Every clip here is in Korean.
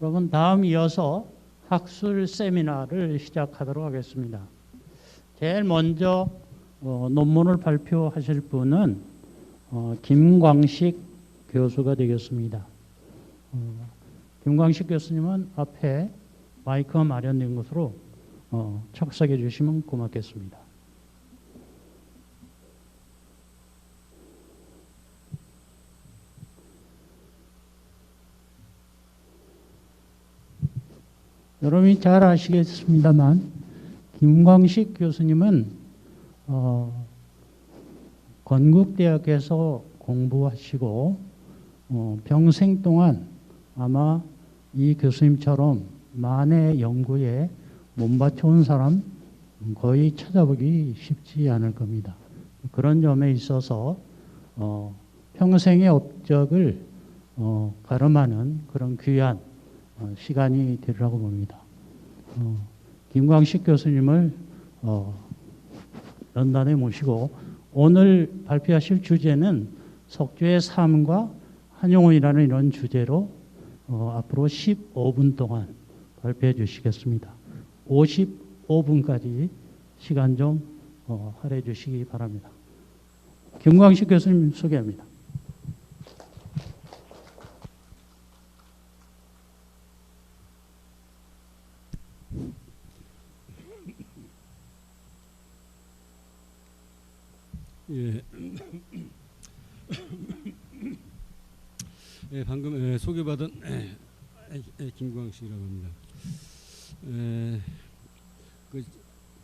그러면 다음 이어서 학술 세미나를 시작하도록 하겠습니다. 제일 먼저 논문을 발표하실 분은 김광식 교수가 되겠습니다. 김광식 교수님은 앞에 마이크가 마련된 것으로 착석해 주시면 고맙겠습니다. 여러분이 잘 아시겠습니다만 김광식 교수님은 건국대학에서 공부하시고 평생 동안 아마 이 교수님처럼 만해 연구에 몸바쳐온 사람 거의 찾아보기 쉽지 않을 겁니다. 그런 점에 있어서 평생의 업적을 가름하는 그런 귀한 시간이 되리라고 봅니다. 김광식 교수님을 연단에 모시고 오늘 발표하실 주제는 석주의 삶과 한용운이라는 이런 주제로 앞으로 15분 동안 발표해 주시겠습니다. 55분까지 시간 좀 할애해 주시기 바랍니다. 김광식 교수님 소개합니다. 예. 예, 방금 소개받은 김광식이라고 합니다.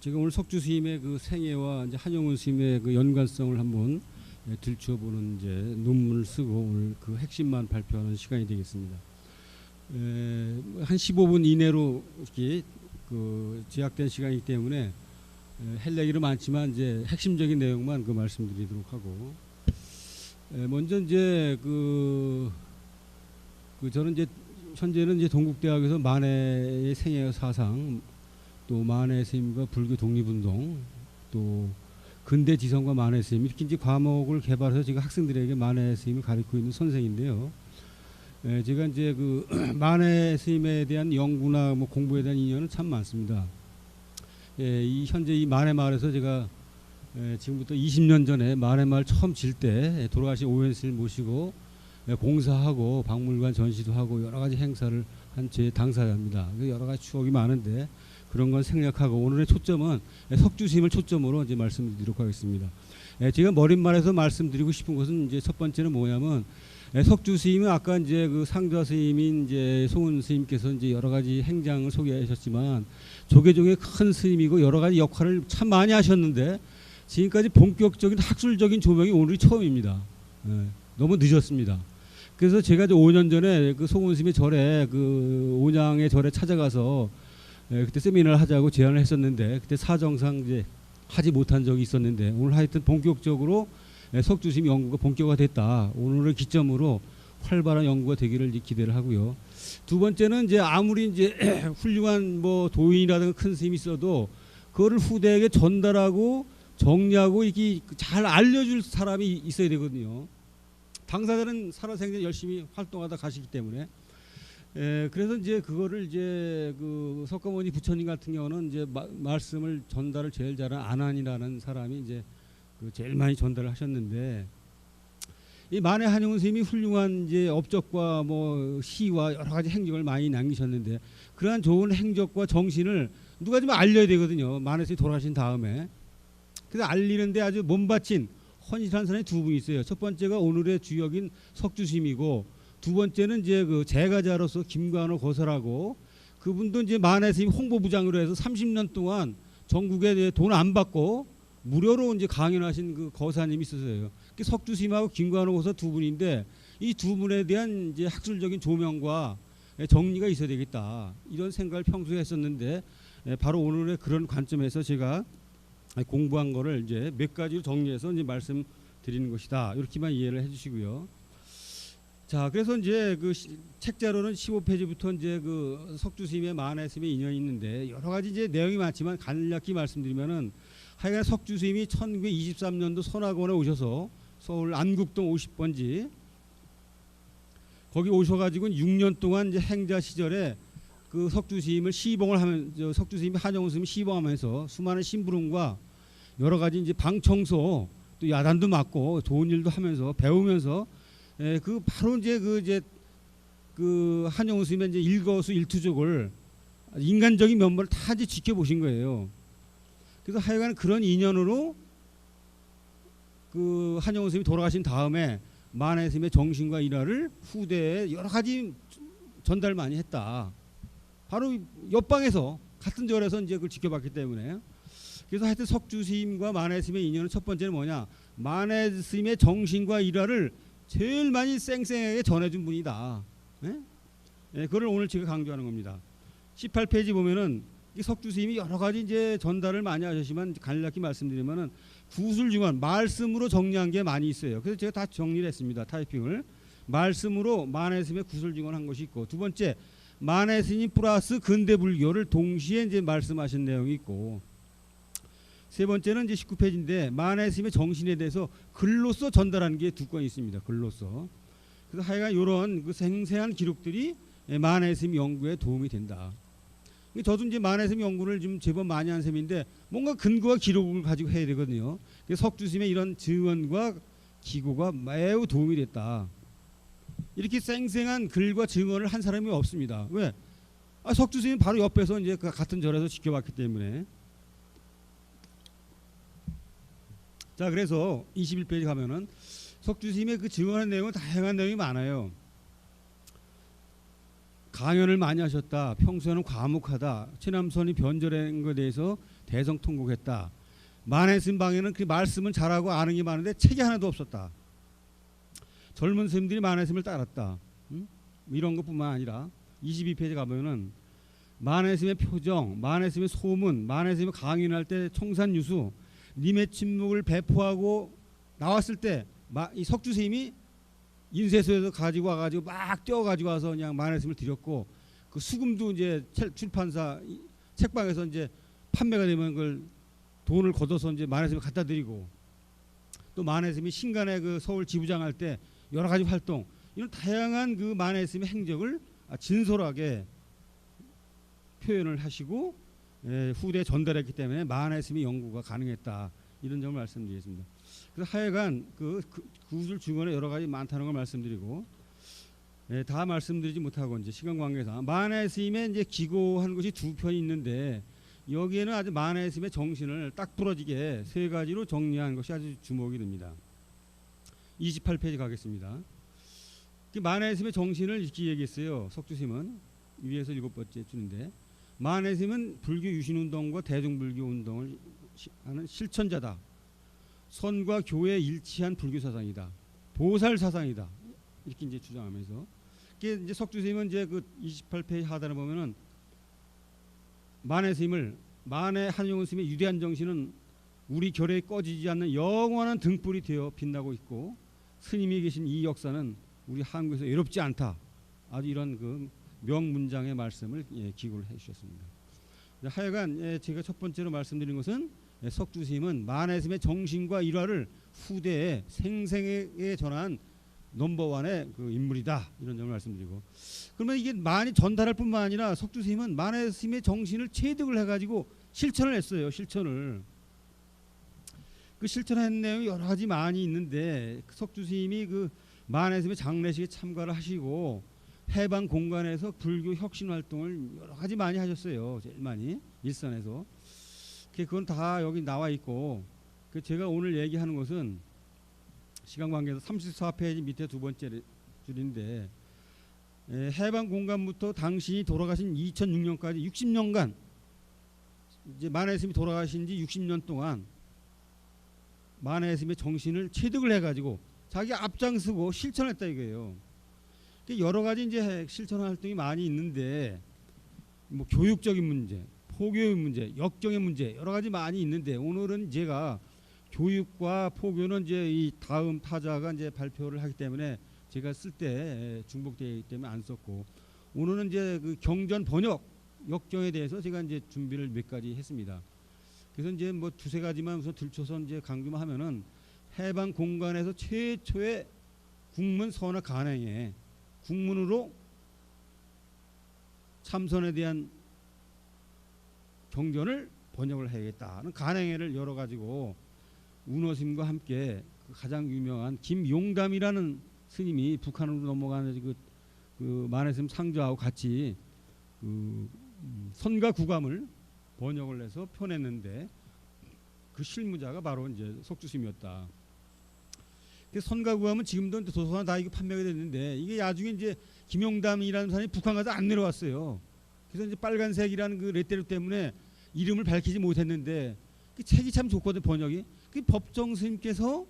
제가 오늘 석주 스님의 그 생애와 이제 한용운 스님의 그 연관성을 한번 들춰보는 이제 논문을 쓰고 오늘 그 핵심만 발표하는 시간이 되겠습니다. 한 15분 이내로 이렇게 그 제약된 시간이기 때문에 할 얘기는 많지만 이제 핵심적인 내용만 그 말씀드리도록 하고, 먼저 이제 저는 이제 현재는 이제 동국대학에서 만해의 생애 사상, 또 만해 스님과 불교 독립운동, 또 근대 지성과 만해 스님 이렇게 이제 과목을 개발해서 제가 학생들에게 만해 스님을 가르치고 있는 선생인데요. 제가 이제 그 만해 스님에 대한 연구나 뭐 공부에 대한 인연은 참 많습니다. 이 현재 이 만해마을에서 제가 지금부터 20년 전에 만해마을 처음 질 때 돌아가신 오현 스님 모시고 봉사하고 박물관 전시도 하고 여러 가지 행사를 한 제 당사자입니다. 여러 가지 추억이 많은데 그런 건 생략하고 오늘의 초점은 석주 스님을 초점으로 이제 말씀드리도록 하겠습니다. 제가 머릿말에서 말씀드리고 싶은 것은 이제 첫 번째는 뭐냐면 석주 스님은 아까 이제 그 상좌 스님인 이제 송은 스님께서 이제 여러 가지 행장을 소개하셨지만 조계종의 큰 스님이고 여러 가지 역할을 참 많이 하셨는데 지금까지 본격적인 학술적인 조명이 오늘이 처음입니다. 너무 늦었습니다. 그래서 제가 이제 5년 전에 그 송은 스님의 절에 그 온양의 절에 찾아가서 그때 세미나를 하자고 제안을 했었는데 그때 사정상 이제 하지 못한 적이 있었는데 오늘 하여튼 본격적으로 석주 스님 연구가 본격화됐다. 오늘을 기점으로 활발한 연구가 되기를 기대를 하고요. 두 번째는 이제 아무리 이제 훌륭한 뭐 도인이라든가 큰 스님이 있어도 그거를 후대에게 전달하고 정리하고 이렇게 잘 알려줄 사람이 있어야 되거든요. 당사자는 살아생전 열심히 활동하다 가시기 때문에 그래서 이제 그거를 이제 그 석가모니 부처님 같은 경우는 이제 말씀을 전달을 제일 잘한 안한이라는 사람이 이제 그 제일 많이 전달을 하셨는데 이 만해 한용운 스님이 훌륭한 이제 업적과 뭐 시와 여러 가지 행적을 많이 남기셨는데 그러한 좋은 행적과 정신을 누가 좀 알려야 되거든요. 만해 스님이 돌아가신 다음에. 그래서 알리는데 아주 몸바친 헌신한 사람이 두 분이 있어요. 첫 번째가 오늘의 주역인 석주 스님이고 두 번째는 이제 그 제가자로서 김관호 거설하고 그분도 이제 만해 스님 홍보부장으로 해서 30년 동안 전국에 돈 안 받고 무료로 이제 강연하신 그 거사님이 있었어요. 석주 스님하고 김관호 거사 두 분인데 이 두 분에 대한 이제 학술적인 조명과 정리가 있어야 되겠다. 이런 생각을 평소에 했었는데 바로 오늘의 그런 관점에서 제가 공부한 거를 이제 몇 가지로 정리해서 이제 말씀드리는 것이다. 이렇게만 이해를 해주시고요. 자, 그래서 이제 그 책자로는 15페이지부터 이제 그 석주 스님의 만해 스님의 인연이 있는데 여러 가지 이제 내용이 많지만 간략히 말씀드리면은 하여간 석주 스님이 1923년도 선화원에 오셔서 서울 안국동 50번지 거기 오셔가지고 6년 동안 이제 행자 시절에 그 석주스님을 시봉을 하면서 석주스님이 한영훈 스님이 시봉하면서 수많은 심부름과 여러 가지 이제 방 청소 또 야단도 맞고 좋은 일도 하면서 배우면서 그 바로 이제 그 한영훈 스님의 이제 일거수 일투족을 인간적인 면모를 다 이제 지켜보신 거예요. 그래서 하여간 그런 인연으로 그 한영훈 스님이 돌아가신 다음에 만해 스님의 정신과 일화를 후대에 여러 가지 전달 많이 했다. 바로 옆방에서 같은 절에서 이제 그걸 지켜봤기 때문에. 그래서 하여튼 석주 스님과 만해 스님의 인연은 첫 번째는 뭐냐? 만해 스님의 정신과 일화를 제일 많이 쌩쌩하게 전해준 분이다. 그걸 오늘 제가 강조하는 겁니다. 18페이지 보면은 이 석주 스님이 여러 가지 이제 전달을 많이 하셨지만 간략히 말씀드리면은 구술중언 말씀으로 정리한 게 많이 있어요. 그래서 제가 다 정리를 했습니다. 타이핑을 말씀으로 만해 스님의 구술중언한 것이 있고, 두 번째 만해 스님 플러스 근대 불교를 동시에 이제 말씀하신 내용이 있고, 세 번째는 이제 19페이지인데 만해 스님의 정신에 대해서 글로써 전달하는 게 두 건이 있습니다. 글로써. 그래서 하여간 이런 그 생생한 기록들이 만해 스님 연구에 도움이 된다. 저도 이제 만해 스님 연구를 좀 제법 많이 한 셈인데 뭔가 근거와 기록을 가지고 해야 되거든요. 그래서 석주 스님의 이런 증언과 기고가 매우 도움이 됐다. 이렇게 쌩쌩한 글과 증언을 한 사람이 없습니다. 왜? 석주 스님 바로 옆에서 이제 그 같은 절에서 지켜봤기 때문에. 자, 그래서 21페이지 가면은 석주 스님의 그 증언한 내용은 다양한 내용이 많아요. 강연을 많이 하셨다. 평소에는 과묵하다. 최남선이 변절한 것에 대해서 대성통곡했다. 만해 스님 방에는 그 말씀은 잘하고 아는 게 많은데 책이 하나도 없었다. 젊은 스님들이 만해 스님을 따랐다. 이런 것뿐만 아니라 22페이지 가보면은 만해 스님의 표정, 만해 스님의 소문, 만해 스님의 강연할 때 청산유수, 님의 침묵을 배포하고 나왔을 때 이 석주 스님이 인쇄소에서 가지고 와가지고 막 떼어가지고 와서 그냥 만해 스님을 드렸고, 그 수금도 이제 출판사 책방에서 이제 판매가 되면 그걸 돈을 걷어서 이제 만해 스님을 갖다 드리고, 또 만해 스님이 신간에 그 서울 지부장 할 때 여러 가지 활동, 이런 다양한 그 만해 스님의 행적을 진솔하게 표현을 하시고 후대에 전달했기 때문에 만해 스님의 연구가 가능했다. 이런 점을 말씀드리겠습니다. 그래서 하여간 그 구술 증언에 여러 가지 많다는 걸 말씀드리고, 다 말씀드리지 못하고 이제 시간 관계상 만해 스님의 이제 기고한 것이 두 편이 있는데, 여기에는 아주 만해 스님의 정신을 딱 부러지게 세 가지로 정리한 것이 아주 주목이 됩니다. 28페이지 가겠습니다. 만해 스님의 정신을 이렇게 얘기했어요. 석주 스님은 위에서 7번째 줄인데, 만해 스님은 불교 유신운동과 대중불교 운동을 하는 실천자다. 선과 교에 일치한 불교 사상이다. 보살 사상이다. 이렇게 이제 주장하면서, 이게 이제 석주 스님은 이제 그 28페이지 하단에 보면은 만해 스님을, 만해 한영훈 스님의 유대한 정신은 우리 결에 꺼지지 않는 영원한 등불이 되어 빛나고 있고, 스님이 계신 이 역사는 우리 한국에서 외롭지 않다. 아주 이런 그 명문장의 말씀을 기고를 해주셨습니다. 하여간 제가 첫 번째로 말씀드린 것은 석주 스님은 만해 스님의 정신과 일화를 후대에 생생하게 전한 넘버원의 그 인물이다. 이런 점을 말씀드리고, 그러면 이게 많이 전달할 뿐만 아니라 석주 스님은 만해 스님의 정신을 체득을 해가지고 실천을 했어요. 실천을. 그 실천한 내용이 여러 가지 많이 있는데, 석주 스님이 그 만해 스님의 장례식에 참가를 하시고 해방 공간에서 불교 혁신 활동을 여러 가지 많이 하셨어요. 제일 많이 일선에서. 그건 다 여기 나와 있고, 제가 오늘 얘기하는 것은 시간 관계에서 34페이지 밑에 두 번째 줄인데, 해방 공간부터 당신이 돌아가신 2006년까지 60년간, 이제 만해 스님이 돌아가신 지 60년 동안 만해 스님의 정신을 체득을 해가지고 자기 앞장서고 실천했다 이거예요. 여러 가지 이제 실천 활동이 많이 있는데, 뭐 교육적인 문제, 포교의 문제, 역경의 문제 여러 가지 많이 있는데, 오늘은 제가 교육과 포교는 이제 이 다음 타자가 이제 발표를 하기 때문에 제가 쓸 때 중복되기 때문에 안 썼고, 오늘은 이제 그 경전 번역 역경에 대해서 제가 이제 준비를 몇 가지 했습니다. 그래서 이제 뭐 두세 가지만 우선 들춰서 이제 강조만 하면은, 해방 공간에서 최초의 국문 선화 간행에 국문으로 참선에 대한 경전을 번역을 해야겠다는 간행회를 열어가지고 운어심과 함께 그 가장 유명한 김용담이라는 스님이 북한으로 넘어가는 그 만해스님 상주하고 같이 그 선가 구감을 번역을 해서 펴냈는데 그 실무자가 바로 이제 석주스님이었다. 그 선가 구감은 지금도 도서관 다 이거 판매가 됐는데 이게 나중에 이제 김용담이라는 사람이 북한 가서 안 내려왔어요. 그래서 이제 빨간색이라는 그 레테르 때문에 이름을 밝히지 못했는데 그 책이 참 좋거든 번역이. 그 법정 스님께서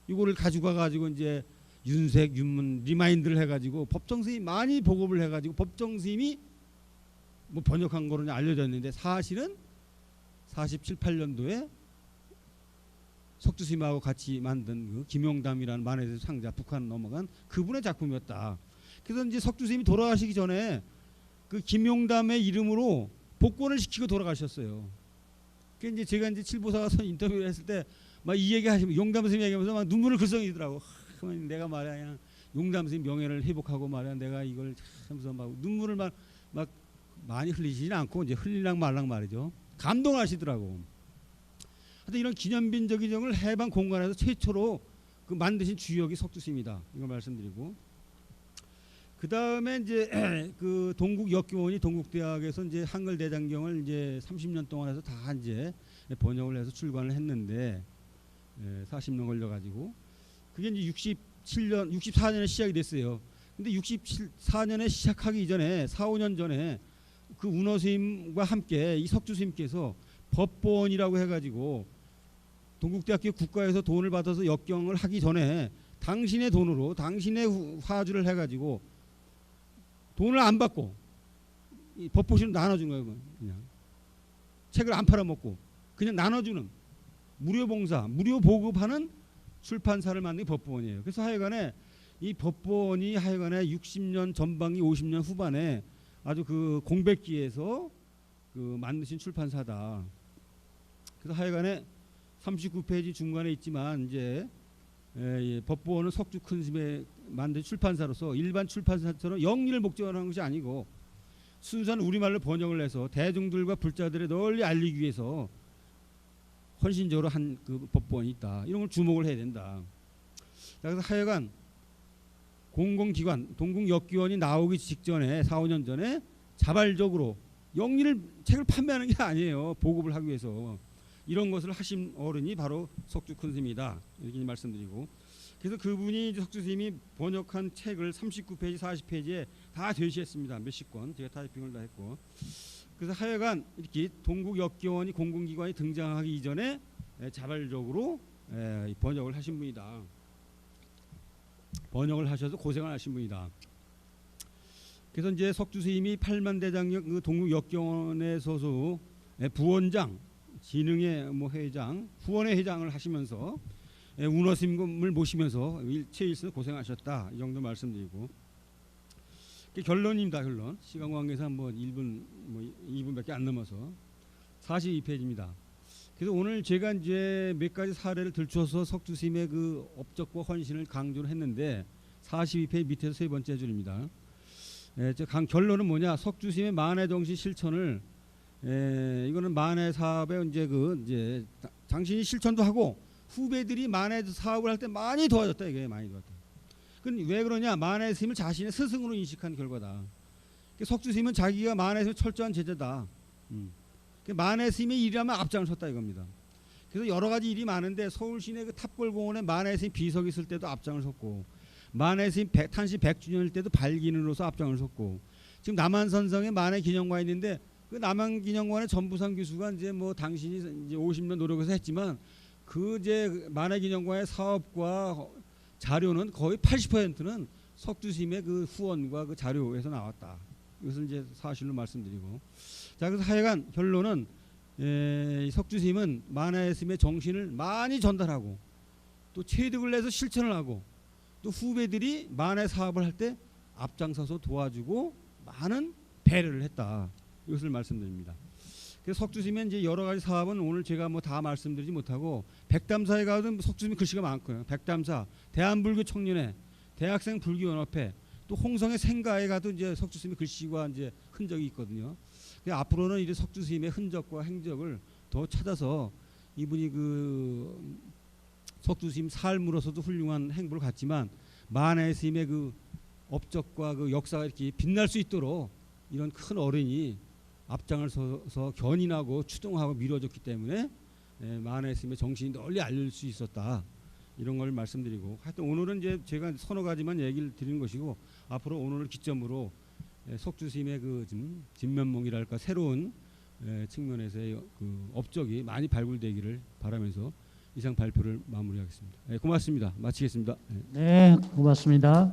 이거를 가지고 가지고 이제 윤색, 윤문 리마인드를 해가지고 법정 스님이 많이 보급을 해가지고 법정 스님이 뭐 번역한 거로 알려졌는데 사실은 47, 8년도에 석주 스님하고 같이 만든 그 김용담이라는 만해스 상자 북한 넘어간 그분의 작품이었다. 그래서 이제 석주 스님이 돌아가시기 전에 그 김용담의 이름으로 복권을 시키고 돌아가셨어요. 그 이제 제가 이제 칠보사 가서 인터뷰를 했을 때 막 이 얘기 하시면 용담 스님 얘기하면서 막 눈물을 글썽이더라고. 내가 말이야 그냥 용담 스님 명예를 회복하고 말이야 내가 이걸 하면서 막 눈물을 막 많이 흘리시진 않고 이제 흘리랑 말랑 말이죠. 감동하시더라고. 하여튼 이런 기념빈 저기정을 해방 공간에서 최초로 그 만드신 주역이 석주스님이다. 이걸 말씀드리고 그 다음에 이제 그 동국 역교원이 동국대학에서 이제 한글 대장경을 이제 30년 동안 해서 다 이제 번역을 해서 출간을 했는데 40년 걸려가지고 그게 이제 64년에 시작이 됐어요. 근데 64년에 시작하기 이전에 4, 5년 전에 그 운어 스님과 함께 이 석주 스님께서 법보원이라고 해가지고 동국대학교 국가에서 돈을 받아서 역경을 하기 전에 당신의 돈으로 당신의 화주를 해가지고 돈을 안 받고 이 법보시는 나눠준 거예요. 그냥 책을 안 팔아먹고 그냥 나눠주는 무료 봉사, 무료 보급하는 출판사를 만든 게 법보원이에요. 그래서 하여간에 이 법보원이 하여간에 60년 전반기 50년 후반에 아주 그 공백기에서 그 만드신 출판사다. 그래서 하여간에 39페이지 중간에 있지만 이제 법보원은 석주 큰 스님의 만든 출판사로서 일반 출판사처럼 영리를 목적으로 하는 것이 아니고 순수한 우리말로 번역을 해서 대중들과 불자들에 널리 알리기 위해서 헌신적으로 한 그 법보원이 있다. 이런 걸 주목을 해야 된다. 그래서 하여간 공공기관 동국역기원이 나오기 직전에 4, 5년 전에 자발적으로 영리를 책을 판매하는 게 아니에요. 보급을 하기 위해서 이런 것을 하신 어른이 바로 석주 큰 스님이다. 이렇게 말씀드리고 그래서 그분이 석주 스님이 번역한 책을 39페이지 40페이지에 다 제시했습니다. 몇십 권 제가 타이핑을 다 했고 그래서 하여간 이렇게 동국역기원이 공공기관이 등장하기 이전에 자발적으로 번역을 하신 분이다. 번역을 하셔서 고생을 하신 분이다. 그래서 이제 석주 스님이 8만 대장경 그 동국역기원의 소수 부원장, 진흥의 뭐 회장, 후원회 회장을 하시면서 운어 스님을 모시면서 최일선 고생하셨다. 이 정도 말씀드리고 결론입니다. 결론. 시간 관계상 뭐 1분 뭐 2분밖에 안 넘어서 42페이지입니다. 그래서 오늘 제가 이제 몇 가지 사례를 들춰서 석주 스님의 그 업적과 헌신을 강조를 했는데 42페이지 밑에서 세 번째 줄입니다. 결론은 뭐냐? 석주 스님의 만해 정신 실천을 이거는 만해 사업에 이제 당신이 실천도 하고 후배들이 만해 사업을 할 때 많이 도와줬다. 이게 많이 도왔다. 왜 그러냐? 만해 스님을 자신의 스승으로 인식한 결과다. 석주 스님은 자기가 만해 스님의 철저한 제자다. 만해 스님의 일이라면 앞장을 섰다 이겁니다. 그래서 여러 가지 일이 많은데 서울 시내 그 탑골공원에 만해 스님 비석 있을 때도 앞장을 섰고 만해 스님 탄시 100주년일 때도 발기인으로서 앞장을 섰고 지금 남한선성에 만해 기념관이 있는데 그 남한기념관의 전부상 교수가 이제 뭐 당신이 이제 50년 노력해서 했지만 그 이제 만해 기념관의 사업과 자료는 거의 80%는 석주 스님의 그 후원과 그 자료에서 나왔다. 이것을 이제 사실로 말씀드리고 자 그래서 하여간 결론은 석주 스님은 만해 스님의 정신을 많이 전달하고 또 체득을 내서 실천을 하고 또 후배들이 만해 사업을 할 때 앞장서서 도와주고 많은 배려를 했다. 이것을 말씀드립니다. 그래서 석주 스님의 이제 여러 가지 사업은 오늘 제가 뭐 다 말씀드리지 못하고 백담사에 가든 석주 스님 글씨가 많고요. 백담사, 대한불교 청년회, 대학생 불교연합회, 또 홍성의 생가에 가도 이제 석주 스님의 글씨와 이제 흔적이 있거든요. 앞으로는 이제 석주 스님의 흔적과 행적을 더 찾아서 이분이 그 석주 스님 삶으로서도 훌륭한 행보를 갖지만 만해 스님의 그 업적과 그 역사가 이렇게 빛날 수 있도록 이런 큰 어른이 앞장을 서서 견인하고 추동하고 미뤄졌기 때문에 만해 스님의 정신이 널리 알릴 수 있었다. 이런 걸 말씀드리고, 하여튼 오늘은 이제 제가 서너 가지만 얘기를 드리는 것이고, 앞으로 오늘을 기점으로 석주 스님의 그 진면목이랄까 새로운 측면에서의 그 업적이 많이 발굴되기를 바라면서 이상 발표를 마무리하겠습니다. 고맙습니다. 마치겠습니다. 네, 고맙습니다.